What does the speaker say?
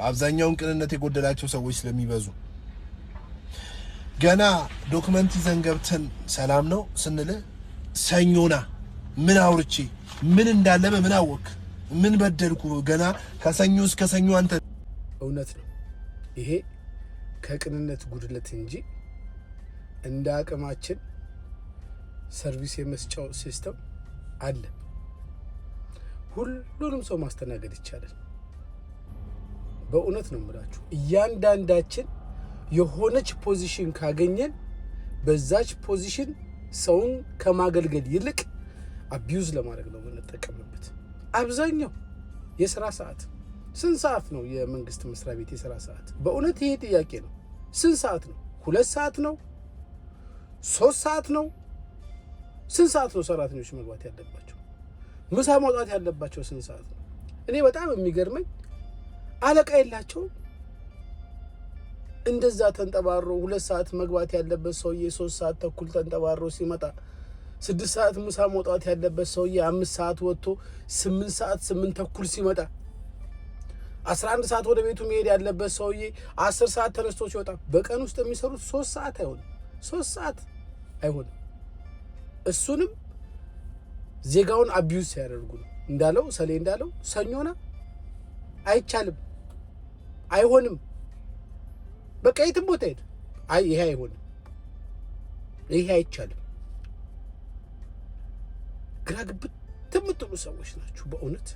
አብዛኛውን ቅንነት የጎደላቸው ሰዎች ስለሚበዙ ገና ዶክመንት ይዘን ገብተን ሰላም ነው ስንል ሰኞና ምን አውርቼ ምን እንዳለ ምን አወክ ምን በደልኩ ገና ከሰኞ እስከ ሰኞ አንተ እውነት ነው ይሄ ከቅንነት ጉድለት እንጂ እንደ አቅማችን ሰርቪስ የመስጫው ሲስተም አለ ሁሉንም ሰው ማስተናገድ ይቻላል በእውነት ነው የምላችሁ እያንዳንዳችን የሆነች ፖዚሽን ካገኘን በዛች ፖዚሽን ሰውን ከማገልገል ይልቅ አቢዩዝ ለማድረግ ነው የምንጠቀምበት አብዛኛው የሥራ ሰዓት ስንት ሰዓት ነው የመንግስት መስሪያ ቤት የሥራ ሰዓት በእውነት ይሄ ጥያቄ ነው ስንት ሰዓት ነው 2 ሰዓት ነው 3 ሰዓት ነው ስንት ሰዓት ነው ሰራተኞች መግባት ያለባቸው ምሳ መውጣት ያለባቸው ስንት ሰዓት ነው እኔ በጣም የሚገርመኝ አለቃ የላቸው እንደዛ ተንጠባሮ 2 ሰዓት መግባት ያለበት ሰውዬ 3 ሰዓት ተኩል ተንጠባሮ ሲመጣ 6 ሰዓት ምሳ መውጣት ያለበት ሰውዬ 5 ሰዓት ወጥቶ 8 ሰዓት 8 ተኩል ሲመጣ 11 ሰዓት ወደ ቤቱ መሄድ ያለበት ሰውዬ 10 ሰዓት ተነስቶ ሲወጣ በቀን ውስጥ የሚሰሩት 3 ሰዓት አይሆንም 3 ሰዓት አይሆንም እሱንም ዜጋውን አቢዩዝ ያደርጉ ነው እንዳለው ሰሌ እንዳለው ሰኞና አይቻልም አይሆንም በቃ የትም ቦታ ሄድ ይሄ አይሆንም ይሄ አይቻልም ግራ ግብት የምትሉ ሰዎች ናችሁ በእውነት